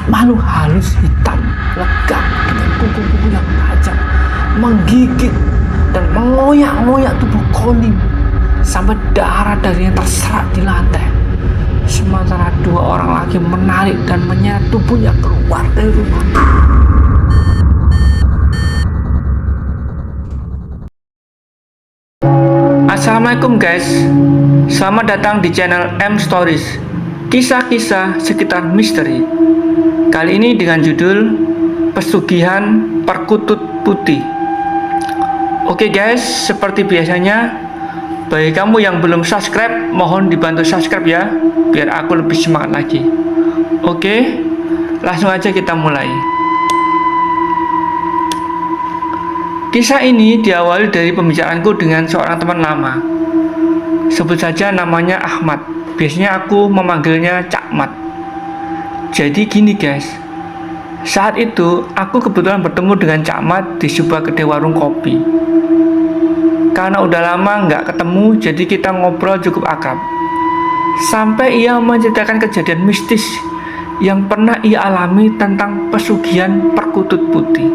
Makhluk halus hitam legam dengan kuku-kuku yang tajam menggigit dan mengoyak-ngoyak tubuh Kolim sampai darah darinya terserak di lantai. Sementara dua orang lagi menarik dan menyeret tubuhnya keluar dari rumah. Assalamualaikum guys, selamat datang di channel M Stories, kisah-kisah sekitar misteri. Kali ini dengan judul Pesugihan Perkutut Putih. Oke guys, seperti biasanya, bagi kamu yang belum subscribe, mohon dibantu subscribe ya, biar aku lebih semangat lagi. Oke, langsung aja kita mulai. Kisah ini diawali dari pembicaraanku dengan seorang teman lama. Sebut saja namanya Ahmad. Biasanya aku memanggilnya Cak Mat. Jadi gini guys, saat itu aku kebetulan bertemu dengan Cak Mat di sebuah kedai warung kopi. Karena udah lama nggak ketemu, jadi kita ngobrol cukup akrab. Sampai ia menceritakan kejadian mistis yang pernah ia alami tentang pesugihan perkutut putih.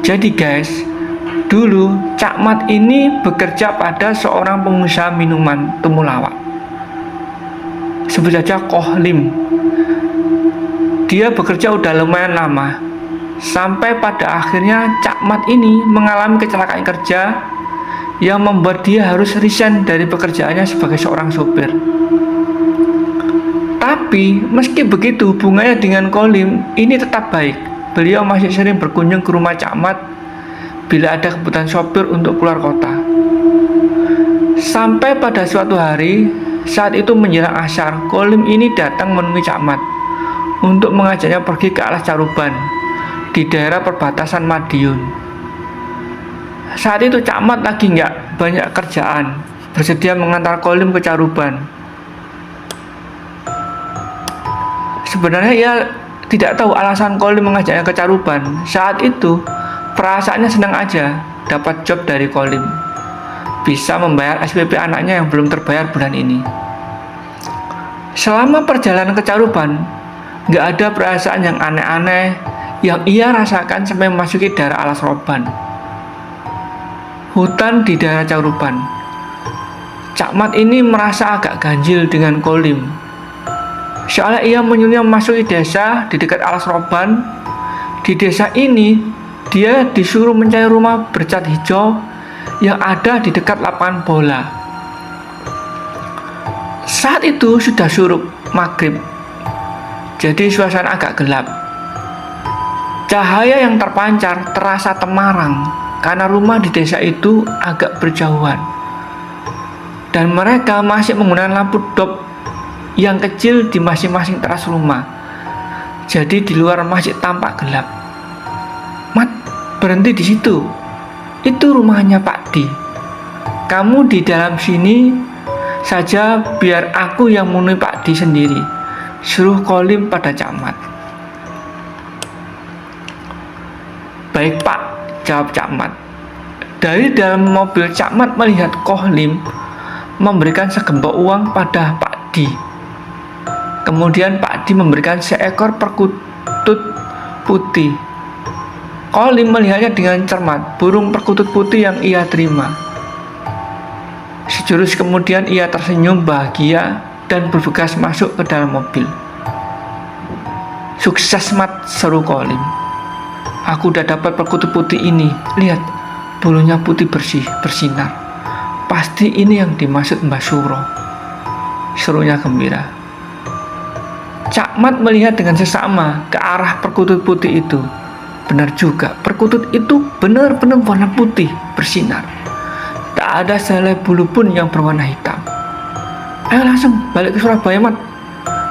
Jadi guys, dulu Cak Mat ini bekerja pada seorang pengusaha minuman temulawak. Sebut saja Kohlim. Dia bekerja udah lumayan lama. Sampai pada akhirnya Cak Mat ini mengalami kecelakaan kerja yang membuat dia harus resign dari pekerjaannya sebagai seorang sopir. Tapi meski begitu hubungannya dengan Kohlim ini tetap baik. Beliau masih sering berkunjung ke rumah Cak Mat bila ada kebutuhan sopir untuk keluar kota. Sampai pada suatu hari, saat itu menjelang asar, Kohlim ini datang menemui Cak Mat untuk mengajaknya pergi ke Alas Caruban di daerah perbatasan Madiun. Saat itu Cak Mat lagi nggak banyak kerjaan, bersedia mengantar Kohlim ke Caruban. Sebenarnya ia tidak tahu alasan Kohlim mengajaknya ke Caruban. Saat itu perasaannya senang aja dapat job dari Kohlim, bisa membayar SPP anaknya yang belum terbayar bulan ini. Selama perjalanan ke Caruban, gak ada perasaan yang aneh-aneh yang ia rasakan sampai memasuki daerah Alas Roban, hutan di daerah Caruban. Cak Mat ini merasa agak ganjil dengan Kohlim. Soalnya ia menyuruhnya memasuki desa di dekat Alas Roban. Di desa ini, dia disuruh mencari rumah bercat hijau yang ada di dekat lapangan bola. Saat itu sudah syuruk maghrib, jadi suasana agak gelap. Cahaya yang terpancar terasa temaram karena rumah di desa itu agak berjauhan. Dan mereka masih menggunakan lampu dop yang kecil di masing-masing teras rumah. Jadi di luar masih tampak gelap. Mat, berhenti di situ. Itu rumahnya Pak Di. Kamu di dalam sini saja biar aku yang menemui Pak Di sendiri, suruh Kohlim pada Cak Mat. Baik Pak, jawab Cak Mat. Dari dalam mobil Cak Mat melihat Kohlim memberikan segembok uang pada Pak Di. Kemudian Pak Di memberikan seekor perkutut putih. Kohlim melihatnya dengan cermat, burung perkutut putih yang ia terima. Sejurus kemudian ia tersenyum bahagia dan bergegas masuk ke dalam mobil. Sukses Mat, seru Kohlim. Aku udah dapat perkutut putih ini. Lihat, bulunya putih bersih, bersinar. Pasti ini yang dimaksud Mbah Suro, serunya gembira. Cak Mat melihat dengan seksama ke arah perkutut putih itu. Benar juga, perkutut itu benar-benar warna putih, bersinar. Tak ada sehelai bulu pun yang berwarna hitam. Ayo langsung balik ke Surabaya Mat,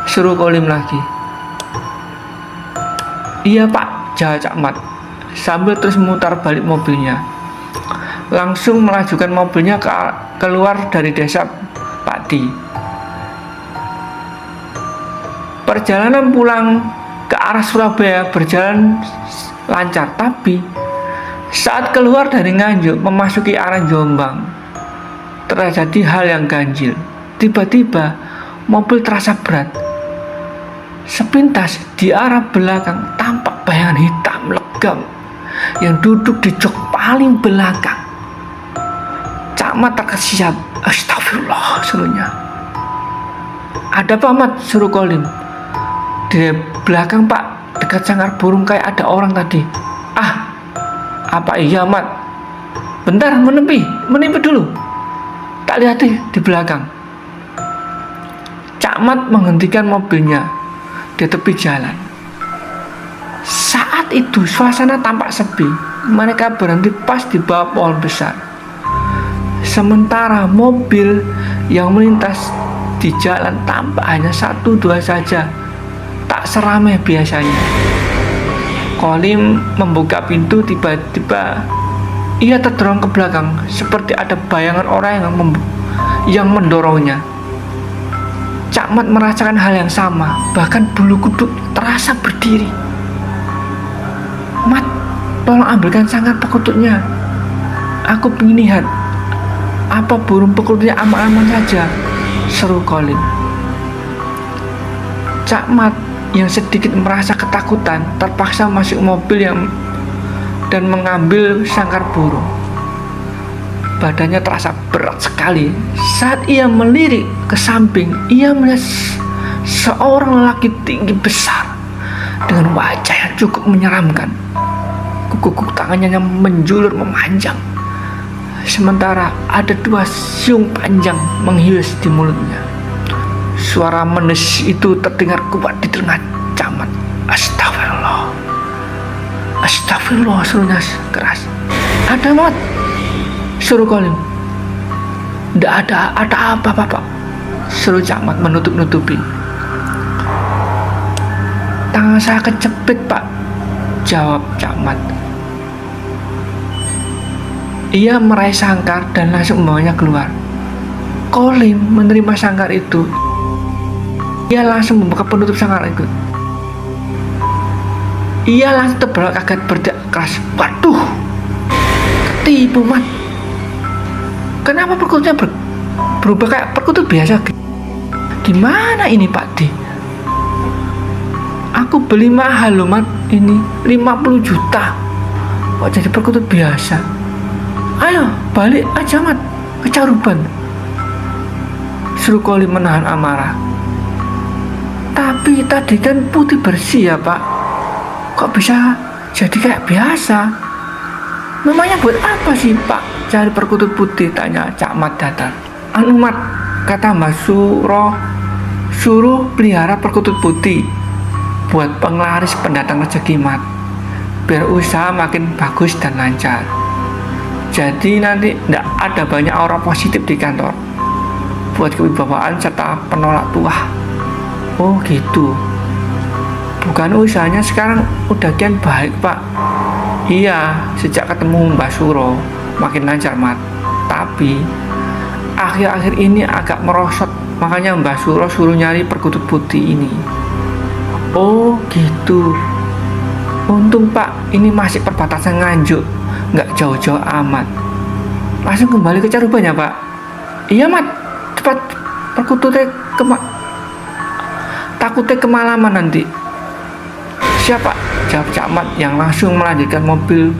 seru Kohlim lagi. Iya Pak, jawab Cak Mat sambil terus memutar balik mobilnya. Langsung melajukan mobilnya keluar dari desa Pak Di. Perjalanan pulang ke arah Surabaya berjalan lancar, tapi saat keluar dari Nganjuk memasuki arah Jombang, terjadi hal yang ganjil. Tiba-tiba mobil terasa berat. Sepintas di arah belakang tampak bayangan hitam legam yang duduk di jok paling belakang. Cak Mat terkesiap. Astagfirullah, serunya. Ada apa, Mat? Suruh Kolim. Di belakang, Pak, dekat sangkar burung kayak ada orang tadi. Ah, apa iya, Mat? Bentar, menepi dulu. Tak lihat di belakang. Cak Mat menghentikan mobilnya di tepi jalan. Saat itu suasana tampak sepi. Mereka berhenti pas di bawah pohon besar. Sementara mobil yang melintas di jalan tampak hanya 1-2 saja, tak seramai biasanya. Kolim membuka pintu, tiba-tiba ia terdorong ke belakang seperti ada bayangan orang yang mendorongnya. Cak Mat merasakan hal yang sama, bahkan bulu kuduk terasa berdiri. Mat, tolong ambilkan sangkar perkututnya. Aku ingin lihat apa burung perkututnya aman-aman saja, seru Kolim. Cak Mat yang sedikit merasa ketakutan terpaksa masuk mobil dan mengambil sangkar burung. Badannya terasa berat sekali. Saat ia melirik ke samping, ia melihat seorang lelaki tinggi besar dengan wajah yang cukup menyeramkan. Kuku tangannya menjulur memanjang, sementara ada 2 siung panjang menghius di mulutnya. Suara menesis itu terdengar kuat di telinga Cak Mat. Astagfirullah, astagfirullah, serunya keras. Ada, Mat? Suruh Kolim. Tidak ada apa, Bapak, seru Cak Mat menutup-nutupi. Tangan saya kecepit, Pak, jawab Cak Mat. Ia meraih sangkar dan langsung membawanya keluar. Kolim menerima sangkar itu. Ia langsung membuka penutup sangkar itu. Ia langsung terbelalak kaget, berteriak keras. Waduh, ketipu, Mat. Kenapa perkututnya berubah kayak perkutut biasa? Gimana ini, Pak D? Aku beli mahal loh, Mat. Ini 50 juta. Kok jadi perkutut biasa? Ayo, balik aja, Mat, ke Caruban, seru Kolim menahan amarah. Tapi tadi kan putih bersih ya, Pak. Kok bisa jadi kayak biasa? Memangnya buat apa sih, Pak, cari perkutut putih? Tanya Cak Mat datar. Anu, Mat, kata Mbak Suro, suruh pelihara perkutut putih buat penglaris pendatang rezeki, Mat, biar usaha makin bagus dan lancar. Jadi nanti tidak ada banyak aura positif di kantor, buat kewibawaan serta penolak tuah. Oh gitu. Bukan usahanya sekarang udah kian baik, Pak? Iya, sejak ketemu Mbak Suro makin lancar, Mat. Tapi akhir-akhir ini agak merosot, makanya Mbak Suro suruh nyari perkutut putih ini. Oh gitu. Untung, Pak, ini masih perbatasan Nganjuk, nggak jauh-jauh amat. Langsung kembali ke Caruban ya, Pak? Iya, Mat, cepat, perkututnya takutnya kemalaman nanti. Siapa? Jawab Cak Mat yang langsung melanjutkan mobil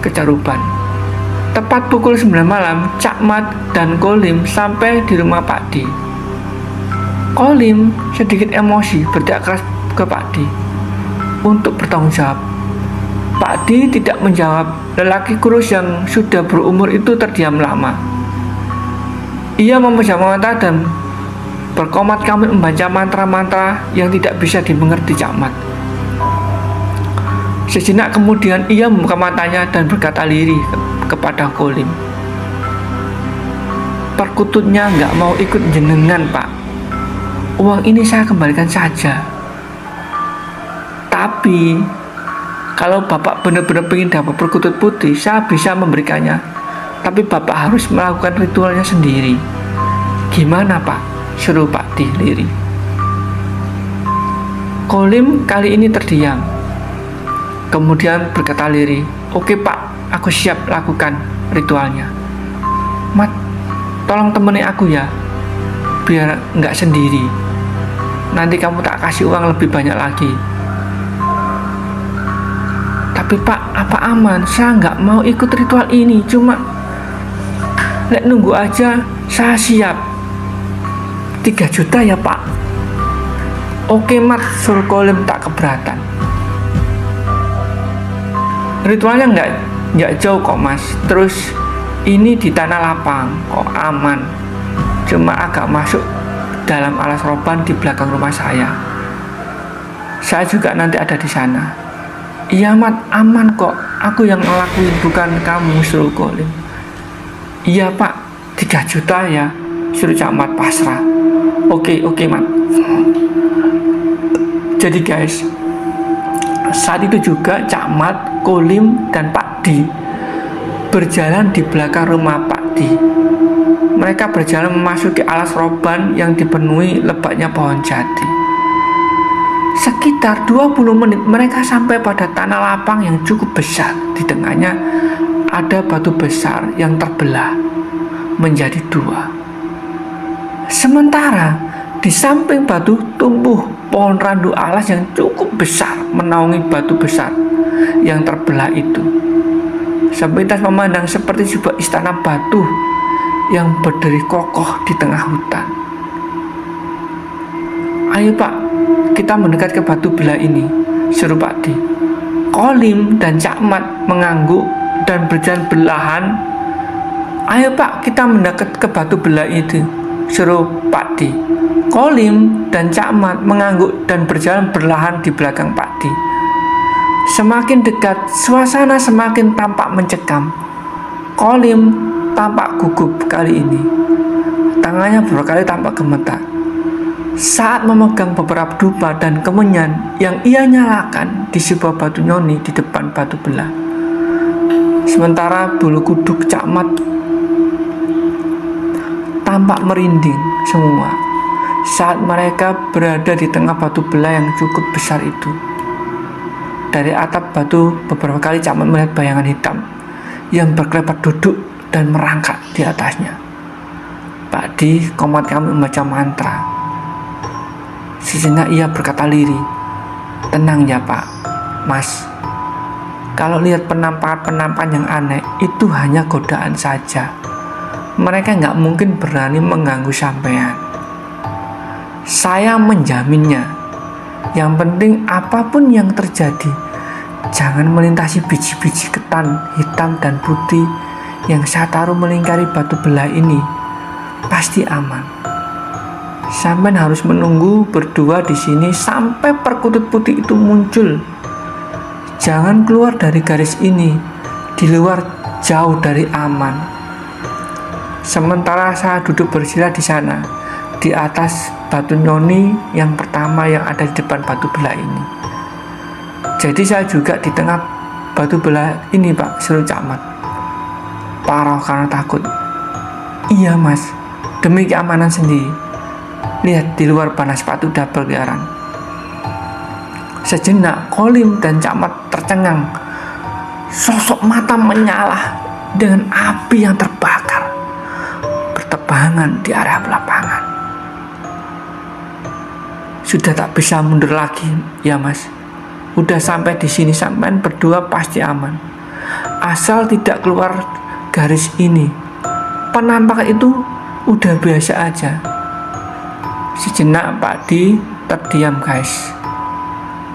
ke Caruban. Tepat pukul 9 malam, Cak Mat dan Kolim sampai di rumah Pak D. Kolim sedikit emosi berteriak keras ke Pak D untuk bertanggung jawab. Pak D tidak menjawab. Lelaki kurus yang sudah berumur itu terdiam lama. Ia memejam mata dan berkomat kamit membaca mantra-mantra yang tidak bisa dimengerti Cak Mat. Sejenak kemudian ia membuka matanya dan berkata lirih kepada Kolim. Perkututnya nggak mau ikut jenengan, Pak. Uang ini saya kembalikan saja. Tapi kalau Bapak benar-benar ingin dapat perkutut putih, saya bisa memberikannya. Tapi Bapak harus melakukan ritualnya sendiri. Gimana, Pak? Seru Pak D lirih. Kolim kali ini terdiam. Kemudian berkata lirih, oke, Pak, aku siap lakukan ritualnya. Mat, tolong temani aku ya, biar nggak sendiri. nanti kamu tak kasih uang lebih banyak lagi. Tapi Pak, apa aman? Saya nggak mau ikut ritual ini, cuma lek nunggu aja saya siap. 3 juta ya Pak. Oke Mat, suruh Kolim tak keberatan. Ritualnya nggak jauh kok Mas. Terus ini di tanah lapang kok aman. Cuma agak masuk dalam alas roban di belakang rumah saya. Saya juga nanti ada di sana. Iya Mat, aman kok. Aku yang ngelakuin, bukan kamu, suruh Kolim. Iya Pak, 3 juta ya, suruh Cak Mat pasrah. Oke Mat. Jadi guys, saat itu juga Cak Mat, Kolim, dan Pak Di berjalan di belakang rumah Pak Di. Mereka berjalan memasuki alas roban yang dipenuhi lebatnya pohon jati. Sekitar 20 menit mereka sampai pada tanah lapang yang cukup besar. Di tengahnya ada batu besar yang terbelah menjadi 2. Sementara di samping batu tumbuh pohon randu alas yang cukup besar menaungi batu besar yang terbelah itu. Sepintas memandang seperti sebuah istana batu yang berdiri kokoh di tengah hutan. Ayo Pak, kita mendekat ke batu belah ini, suruh Pak Di. Kolim dan Cak Mat mengangguk dan berjalan belahan. Ayo Pak, kita mendekat ke batu belah itu, suruh Pak Di. Kolim dan Cak Mat mengangguk dan berjalan berlahan di belakang Pak Di. Semakin dekat, suasana semakin tampak mencekam. Kolim tampak gugup kali ini. Tangannya berkali tampak gemetar saat memegang beberapa dupa dan kemenyan yang ia nyalakan di sebuah batu nyoni di depan batu belah. Sementara bulu kuduk Cak Mat tampak merinding semua saat mereka berada di tengah batu belah yang cukup besar itu. Dari atap batu beberapa kali Cak Mat melihat bayangan hitam yang berkelebat duduk dan merangkak di atasnya. Pak Di komat kami membaca mantra. Sejenak ia berkata lirih, "Tenang ya Pak, Mas. Kalau lihat penampakan-penampakan yang aneh, itu hanya godaan saja. Mereka nggak mungkin berani mengganggu sampean. Saya menjaminnya. Yang penting apapun yang terjadi, jangan melintasi biji-biji ketan hitam dan putih yang saya taruh melingkari batu belah ini. Pasti aman. Sampean harus menunggu berdua di sini sampai perkutut putih itu muncul. Jangan keluar dari garis ini. Di luar jauh dari aman." Sementara saya duduk bersila di sana, di atas batu nyoni yang pertama yang ada di depan batu belah ini. Jadi saya juga di tengah batu belah ini Pak, seru Cak Mat. Parah karena takut. Iya Mas, demi keamanan sendiri. Lihat di luar panas sepatu udah berkeliaran. Sejenak Kolim dan Cak Mat tercengang. Sosok mata menyala dengan api yang terbakar bertebangan di area lapangan. Sudah tak bisa mundur lagi ya Mas. Udah sampai di sini, sampean berdua pasti aman. Asal tidak keluar garis ini. Penampakan itu udah biasa aja. Sejenak Pak Di terdiam guys.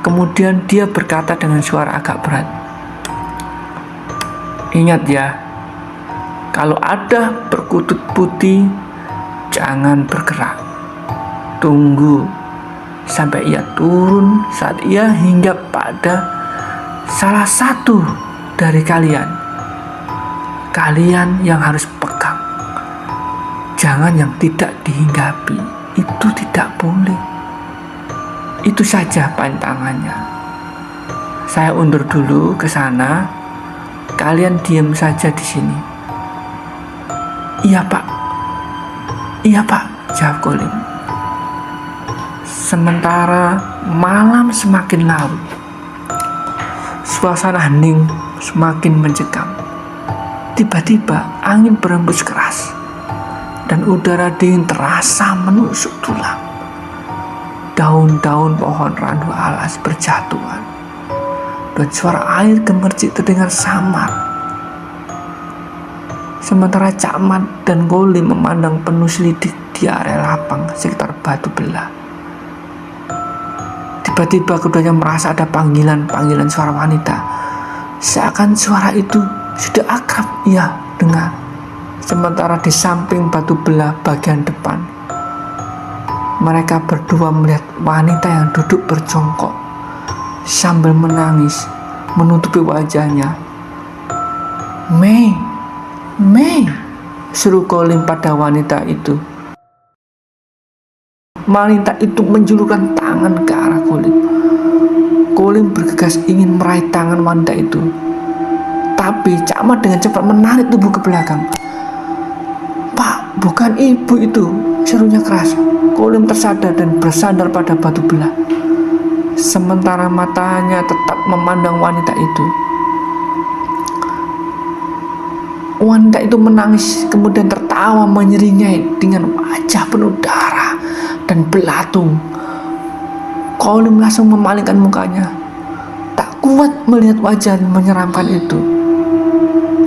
Kemudian dia berkata dengan suara agak berat, "Ingat ya, kalau ada perkutut putih, jangan bergerak. Tunggu sampai ia turun. Saat ia hinggap pada salah satu dari kalian yang harus pegang. Jangan yang tidak dihinggapi. Itu tidak boleh. Itu saja pantangannya. Saya undur dulu ke sana. Kalian diam saja di sini." Iya Pak, jawab Kolim. Sementara malam semakin larut, suasana hening semakin mencekam. Tiba-tiba angin berembus keras dan udara dingin terasa menusuk tulang. daun-daun pohon randu alas berjatuhan, dan suara air gemercik terdengar samar. Sementara Cakmat dan Kolim memandang penuh selidik di area lapang sekitar batu belah. Tiba-tiba keduanya merasa ada panggilan suara wanita. Seakan suara itu sudah akrab ia dengar. Sementara di samping batu belah bagian depan, mereka berdua melihat wanita yang duduk berjongkok sambil menangis menutupi wajahnya. Mei, seru Kolim pada wanita itu. Wanita itu menjulurkan tangan ke arah Kolim. Kolim bergegas ingin meraih tangan wanita itu, tapi Cakmat dengan cepat menarik tubuh ke belakang. "Pak, bukan ibu itu," serunya keras. Kolim tersadar dan bersandar pada batu belah, sementara matanya tetap memandang wanita itu. Wanita itu menangis, kemudian tertawa menyeringai dengan wajah penuh darah dan belatung. Kolim langsung memalingkan mukanya, tak kuat melihat wajah menyeramkan itu.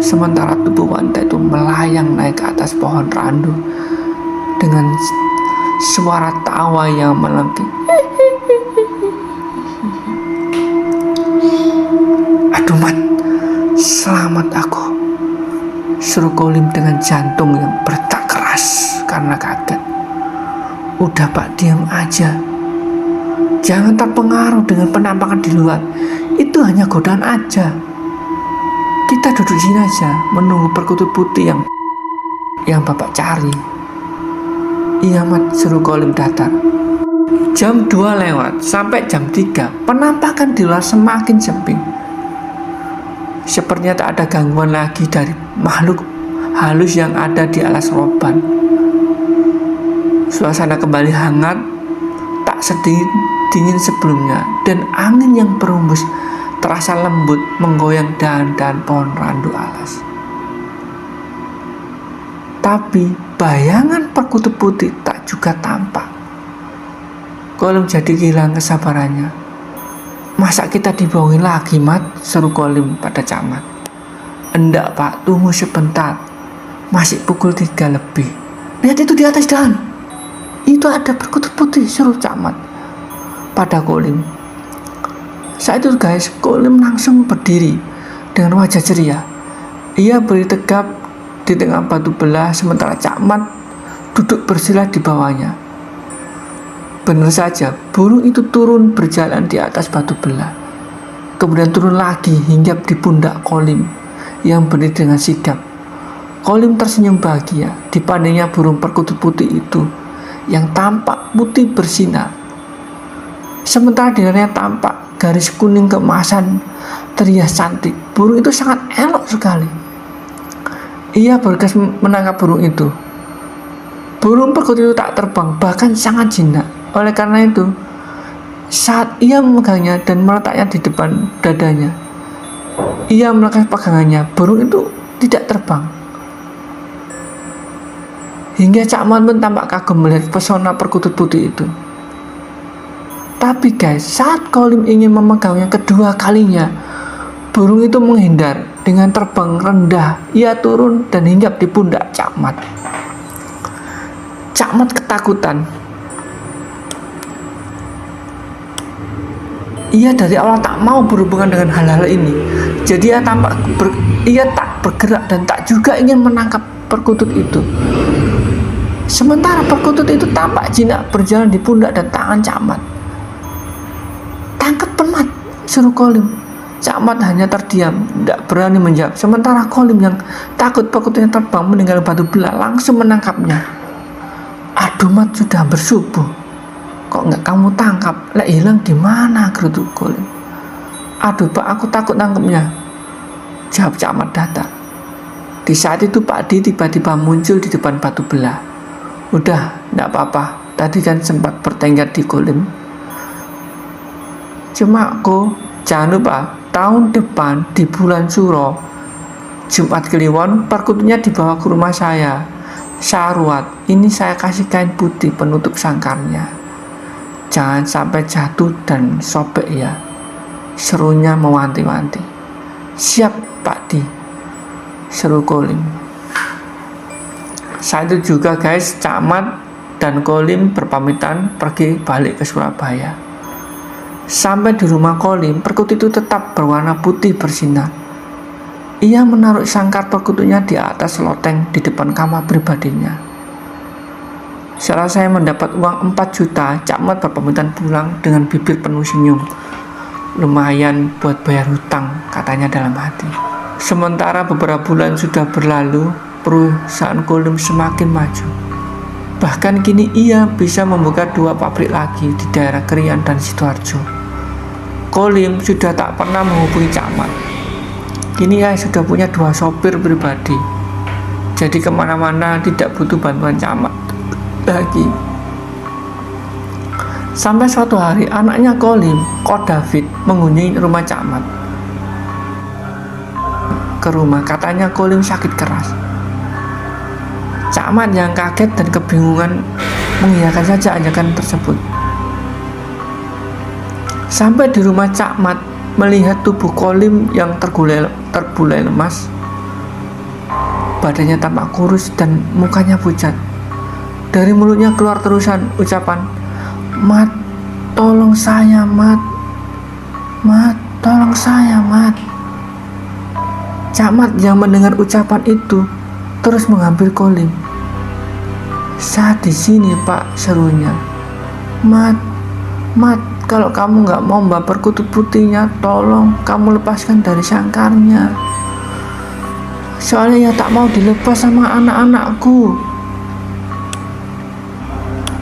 Sementara tubuh wanita itu melayang naik ke atas pohon randu dengan suara tawa yang melengking. "Aduh Mat, selamat aku," seru Kolim dengan jantung yang berdetak keras karena kaget. "Udah Pak, diam aja. Jangan terpengaruh dengan penampakan di luar. Itu hanya godaan aja. Kita duduk sini aja menunggu perkutut putih yang Bapak cari." "Iya Mat," seru Kolim datar. Jam 2 lewat sampai jam 3, penampakan di luar semakin sepi. Sepertinya tak ada gangguan lagi dari makhluk halus yang ada di alas roban. Suasana kembali hangat, tak sedingin sebelumnya, dan angin yang berhembus terasa lembut menggoyang dahan-dahan pohon randu alas. Tapi bayangan perkutut putih tak juga tampak. Kolim jadi kehilangan kesabarannya. "Masa kita dibohongin lagi Mat?" seru Kolim pada Cakmat. "Enggak Pak, tunggu sebentar. Masih pukul 3 lebih. Lihat itu di atas dahan. Itu ada perkutut putih," seru Cakmat pada Kolim. Saat itu guys, Kolim langsung berdiri dengan wajah ceria. Ia berdiri tegap di tengah batu belah, sementara Cakmat duduk bersila di bawahnya. Benar saja, burung itu turun berjalan di atas batu belah, kemudian turun lagi hingga di pundak Kolim yang berdiri dengan sigap. Kolim tersenyum bahagia dipandangnya burung perkutut putih itu yang tampak putih bersinar. Sementara di dalamnya tampak garis kuning keemasan terhias cantik. Burung itu sangat elok sekali. Ia bergegas menangkap burung itu. Burung perkutut itu tak terbang, bahkan sangat jinak. Oleh karena itu, saat ia memegangnya dan meletaknya di depan dadanya, ia melekas pegangannya, burung itu tidak terbang. Hingga Cakmat pun tampak kagum melihat pesona perkutut putih itu. Tapi guys, saat Kolim ingin memegangnya kedua kalinya, burung itu menghindar dengan terbang rendah. Ia turun dan hinggap di pundak Cakmat. Cakmat ketakutan. Ia dari awal tak mau berhubungan dengan hal-hal ini. Jadi ia tak bergerak dan tak juga ingin menangkap perkutut itu. Sementara perkutut itu tampak jinak berjalan di pundak dan tangan Cakmat. "Tangkap Mat," seru Kolim. Cakmat hanya terdiam, tidak berani menjawab. Sementara Kolim yang takut perkututnya terbang meninggalkan batu belah langsung menangkapnya. "Aduh Mat, sudah bersubuh. Kok nggak kamu tangkap? Lah hilang di mana?" gerutu Kolim. "Aduh Pak, aku takut nangkepnya," jawab Cakmat datar. Di saat itu Pak Di tiba-tiba muncul di depan batu belah. "Udah, nggak apa-apa. Tadi kan sempat bertengkar di Kolim. Cuma aku, jangan lupa tahun depan di bulan Suro, Jumat Kliwon, perkututnya dibawa ke rumah saya. Saruat, ini saya kasih kain putih penutup sangkarnya. Jangan sampai jatuh dan sobek ya, serunya mewanti-wanti. Siap Pak Di, seru Kolim. Saat itu juga guys, Camat dan Kolim berpamitan pergi balik ke Surabaya. Sampai di rumah Kolim, perkutut itu tetap berwarna putih bersinar. Ia menaruh sangkar perkututnya di atas loteng di depan kamar pribadinya. Setelah saya mendapat uang 4 juta, Camat berpamitan pulang dengan bibir penuh senyum. Lumayan buat bayar hutang, katanya dalam hati. Sementara beberapa bulan sudah berlalu, perusahaan Kolim semakin maju. Bahkan kini ia bisa membuka 2 pabrik lagi di daerah Krian dan Sidoarjo. Kolim sudah tak pernah menghubungi Camat. Kini ia sudah punya 2 sopir pribadi. Jadi kemana-mana tidak butuh bantuan Camat lagi. Sampai suatu hari anaknya Kolim, Ko David, mengunjungi rumah Camat. Ke rumah, katanya Kolim sakit keras. Camat yang kaget dan kebingungan mengiyakan saja ajakan tersebut. Sampai di rumah Camat, melihat tubuh Kolim yang terbulai lemas, badannya tampak kurus dan mukanya pucat. Dari mulutnya keluar terusan ucapan, "Mat, tolong saya, Mat. Mat, tolong saya, Mat." Camat yang mendengar ucapan itu terus mengambil Kolim. "Saat di sini, Pak," serunya. "Mat, Mat, kalau kamu nggak mau mbak perkutut putihnya, tolong kamu lepaskan dari sangkarnya. Soalnya ya tak mau dilepas sama anak-anakku.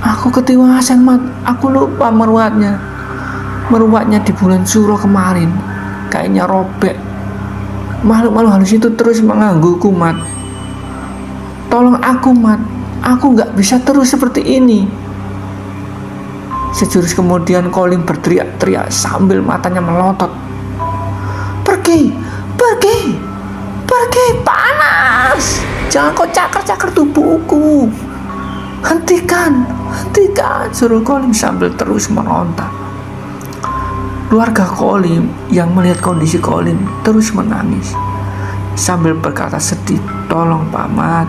Aku ketiwasan, Mat. Aku lupa meruatnya. Meruatnya di bulan Suro kemarin. Kayaknya robek. Makhluk-makhluk halus itu terus menggangguku, Mat. Tolong aku, Mat. Aku nggak bisa terus seperti ini." Sejurus kemudian Kolim berteriak-teriak sambil matanya melotot. Pergi, panas. Jangan kau cakar-cakar tubuhku. Hentikan, suruh Kolim sambil terus meronta. Keluarga Kolim yang melihat kondisi Kolim terus menangis sambil berkata sedih, "Tolong Pak Mat,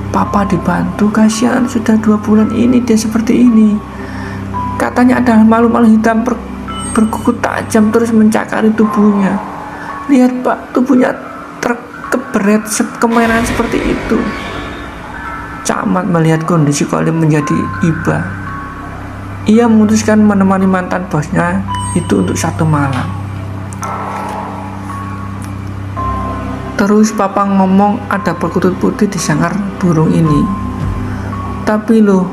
Papa dibantu, kasihan sudah 2 bulan ini dia seperti ini. Katanya ada makhluk-makhluk hitam berkuku tajam terus mencakari tubuhnya. Lihat Pak, tubuhnya terkeberet kemerahan seperti itu." Camat melihat kondisi Kolim menjadi iba. Ia memutuskan menemani mantan bosnya itu untuk 1 malam. Terus Papa ngomong ada perkutut putih di sangkar burung ini. Tapi loh,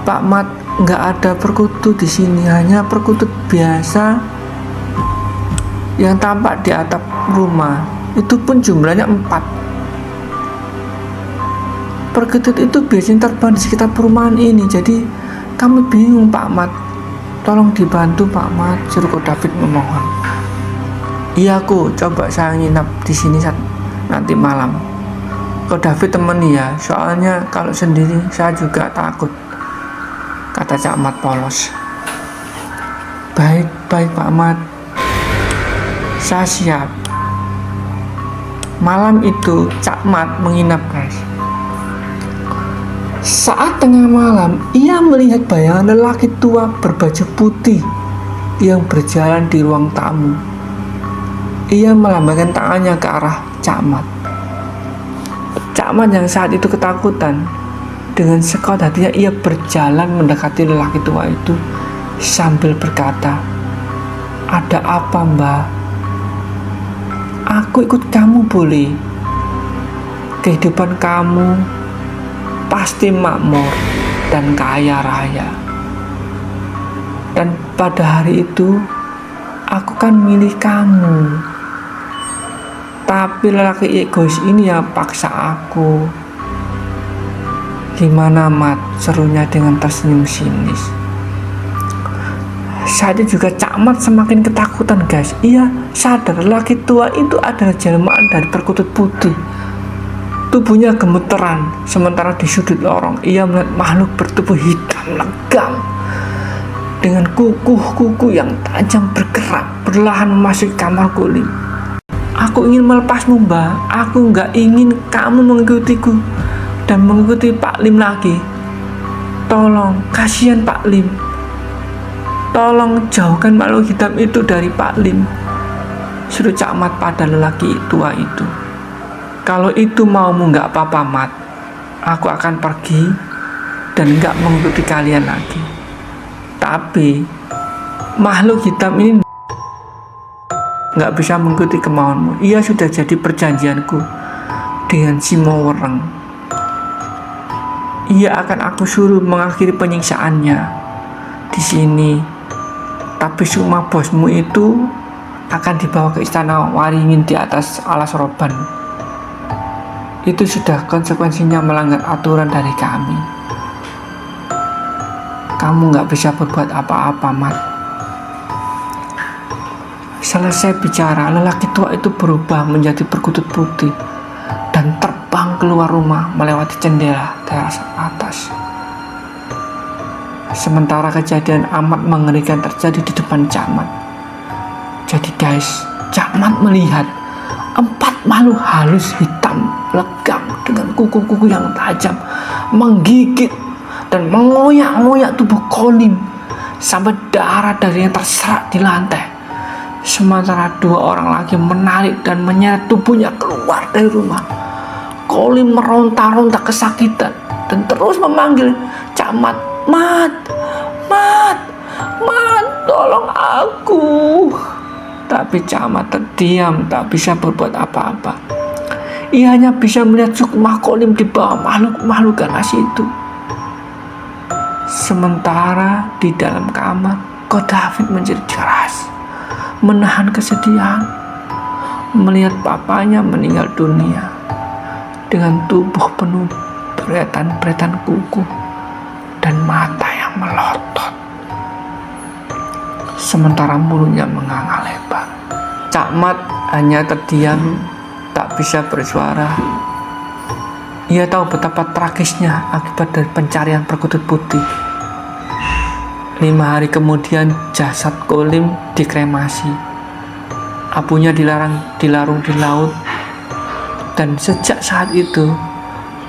Pak Mat, nggak ada perkutut di sini, hanya perkutut biasa yang tampak di atap rumah. Itu pun jumlahnya 4. Perkutut itu biasanya terbang di sekitar perumahan ini. Jadi kami bingung Pak Mat. Tolong dibantu Pak Mat, suruh Ko David memohon. "Iya Ko, coba saya nginap di sini nanti malam. Ko David temani ya, soalnya kalau sendiri saya juga takut," kata Camat polos. Baik Pak Mat, saya siap." Malam itu Camat menginap guys. Saat tengah malam, ia melihat bayangan lelaki tua berbaju putih yang berjalan di ruang tamu. Ia melambaikan tangannya ke arah Camat. Camat yang saat itu ketakutan, dengan sekuat hatinya ia berjalan mendekati lelaki tua itu sambil berkata, "Ada apa Mbak? Aku ikut kamu boleh. Kehidupan kamu pasti makmur dan kaya raya. Dan pada hari itu aku kan milih kamu. Tapi lelaki egois ini ya paksa aku." "Gimana Mat?" serunya dengan tersenyum sinis. Saat itu juga Camat semakin ketakutan guys. Ia sadar lelaki tua itu adalah jelmaan dari perkutut putih. Tubuhnya gemeteran, sementara di sudut lorong ia melihat makhluk bertubuh hitam legam dengan kuku yang tajam bergerak perlahan memasuki kamar Kolim. Aku ingin melepasmu, Mbak. Aku nggak ingin kamu mengikutiku dan mengikuti Pak Lim lagi. Tolong, kasihan Pak Lim. Tolong jauhkan makhluk hitam itu dari Pak Lim, suruh Cak Mat pada lelaki tua itu. Kalau itu maumu nggak apa-apa, Mat. Aku akan pergi dan nggak mengikuti kalian lagi. Tapi makhluk hitam ini nggak bisa mengikuti kemauanmu. Ia sudah jadi perjanjianku dengan si Mawereng. Ia akan aku suruh mengakhiri penyiksaannya di sini. Tapi semua bosmu itu akan dibawa ke istana Waringin di atas alas roban. Itu sudah konsekuensinya melanggar aturan dari kami. Kamu nggak bisa berbuat apa-apa, Mat. Selesai bicara, lelaki tua itu berubah menjadi perkutut putih dan terbang keluar rumah melewati jendela teras atas. Sementara kejadian amat mengerikan terjadi di depan Cak Mat. Jadi guys, Cak Mat melihat 4 makhluk halus hitam legam dengan kuku-kuku yang tajam menggigit dan mengoyak-ngoyak tubuh Kolim sampai darah darinya terserak di lantai. Sementara 2 orang lagi menarik dan menyeret tubuhnya keluar dari rumah. Kolim meronta-ronta kesakitan dan terus memanggil Cak Mat, Mat, Mat, Mat, tolong aku. Tapi Cak Mat terdiam, tak bisa berbuat apa-apa. Ia hanya bisa melihat sukma Kolim di bawah makhluk-makhluk ganas itu. Sementara di dalam kamar, Ko David menjadi keras, menahan kesedihan melihat papanya meninggal dunia dengan tubuh penuh beretan-beretan kuku dan mata yang melotot, sementara mulutnya menganga lebar. Cak Mat hanya terdiam, tak bisa bersuara. Ia tahu betapa tragisnya akibat dari pencarian perkutut putih. 5 hari kemudian jasad Kolim dikremasi. Abunya dilarung di laut. Dan sejak saat itu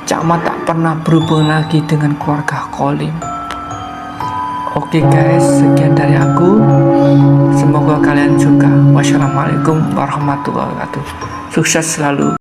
Cak Mat tak pernah berhubungan lagi dengan keluarga Kolim. Oke guys, sekian dari aku. Semoga kalian suka. Wassalamualaikum warahmatullahi wabarakatuh. Sukses selalu.